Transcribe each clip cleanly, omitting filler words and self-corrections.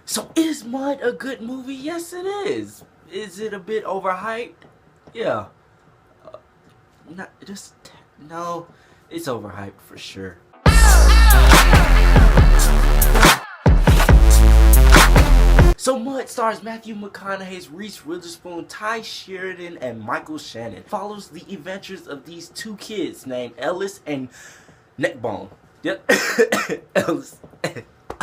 So is Mud a good movie? Yes, it is. Is it a bit overhyped? Yeah. Not just no. It's overhyped for sure. So Mud stars Matthew McConaughey's Reese Witherspoon, Ty Sheridan, and Michael Shannon. Follows the adventures of these two kids named Ellis and Neckbone. Yep. Ellis.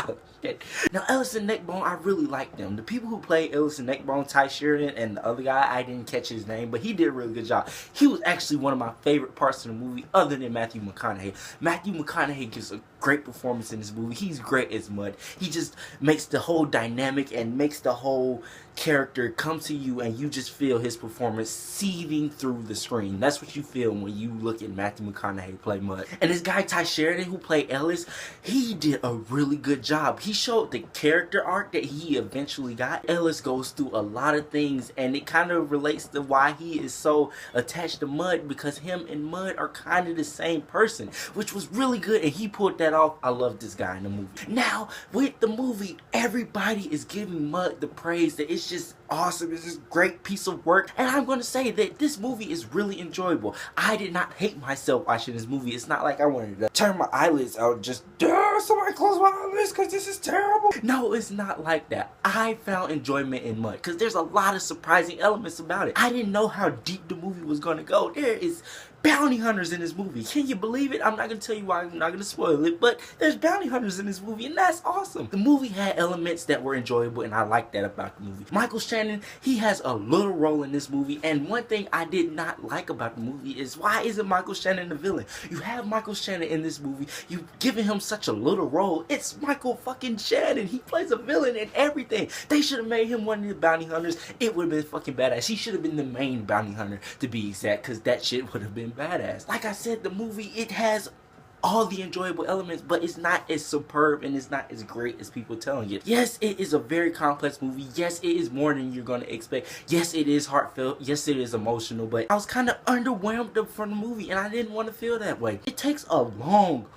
Oh, shit. Now Ellis and Neckbone, I really like them. The people who play Ellis and Neckbone, Ty Sheridan, and the other guy, I didn't catch his name, but he did a really good job. He was actually one of my favorite parts of the movie, other than Matthew McConaughey. Matthew McConaughey gives a great performance in this movie. He's great as Mud. He just makes the whole dynamic and makes the whole character come to you, and you just feel his performance seething through the screen. That's what you feel when you look at Matthew McConaughey play Mud. And this guy Ty Sheridan, who played Ellis, he did a really good job. He showed the character arc that he eventually got. Ellis goes through a lot of things, and it kind of relates to why he is so attached to Mud, because him and Mud are kind of the same person, which was really good, and he pulled that off. I love this guy in the movie. Now, with the movie, everybody is giving Mud the praise that it's just awesome. It's just a great piece of work, and I'm going to say that this movie is really enjoyable. I did not hate myself watching this movie. It's not like I wanted to turn my eyelids out, just somebody close my eyelids because this is terrible. No, it's not like that. I found enjoyment in Mud because there's a lot of surprising elements about it. I didn't know how deep the movie was going to go. There is bounty hunters in this movie. Can you believe it? I'm not going to tell you why. I'm not going to spoil it, but there's bounty hunters in this movie, and that's awesome. The movie had elements that were enjoyable, and I like that about the movie. Michael Shannon, he has a little role in this movie, and one thing I did not like about the movie is, why isn't Michael Shannon the villain? You have Michael Shannon in this movie, you've given him such a little role. It's Michael fucking Shannon. He plays a villain in everything. They should have made him one of the bounty hunters. It would have been fucking badass. He should have been the main bounty hunter, to be exact, because that shit would have been badass. Like I said, the movie, it has all the enjoyable elements, but it's not as superb and it's not as great as people telling it. Yes, it is a very complex movie. Yes, it is more than you're going to expect. Yes, it is heartfelt. Yes, it is emotional, but I was kind of underwhelmed from the movie, and I didn't want to feel that way. It takes a long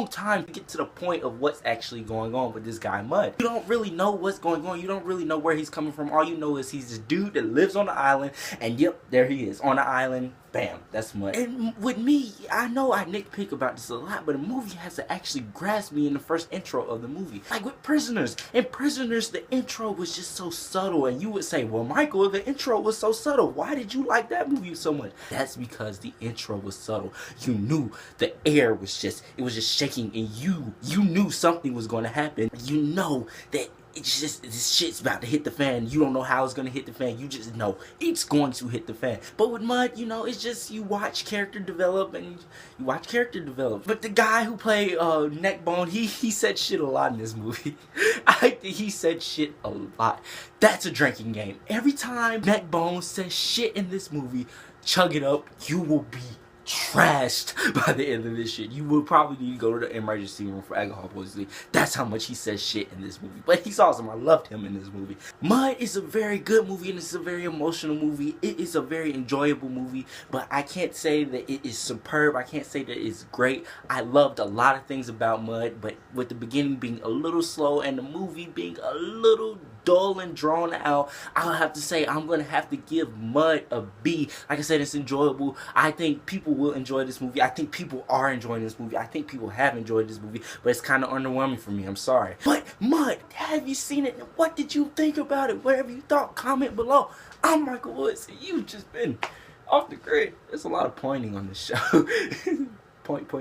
time to get to the point of what's actually going on with this guy Mud. You don't really know what's going on. You don't really know where he's coming from. All you know is he's this dude that lives on the island, and yep, there he is on the island. Bam, that's Mud. And with me, I know I nitpick about this a lot, but the movie has to actually grasp me in the first intro of the movie. Like with Prisoners. In Prisoners, the intro was just so subtle, and you would say, well, Michael, the intro was so subtle. Why did you like that movie so much? That's because the intro was subtle. You knew the air was just, it was just shaking, and you knew something was going to happen. You know that it's just, this shit's about to hit the fan. You don't know how it's gonna hit the fan. You just know it's going to hit the fan. But with Mud, you know, it's just, you watch character develop, and you watch character develop. But the guy who played Neckbone, he said shit a lot in this movie. I think he said shit a lot. That's a drinking game. Every time Neckbone says shit in this movie, chug it up. You will be trashed by the end of this shit. You will probably need to go to the emergency room for alcohol poisoning. That's how much he says shit in this movie. But he's awesome. I loved him in this movie. Mud is a very good movie, and it's a very emotional movie. It is a very enjoyable movie, but I can't say that it is superb. I can't say that it's great. I loved a lot of things about Mud, but with the beginning being a little slow and the movie being a little dull and drawn out, I'll have to say I'm gonna have to give Mud a B. Like I said, it's enjoyable. I think people will enjoy this movie. I think people are enjoying this movie. I think people have enjoyed this movie, but it's kind of underwhelming for me. I'm sorry. But Mud, have you seen it? What did you think about it? Whatever you thought, comment below. I'm Michael Woods, and you've just been off the grid. There's a lot of pointing on this show. Point.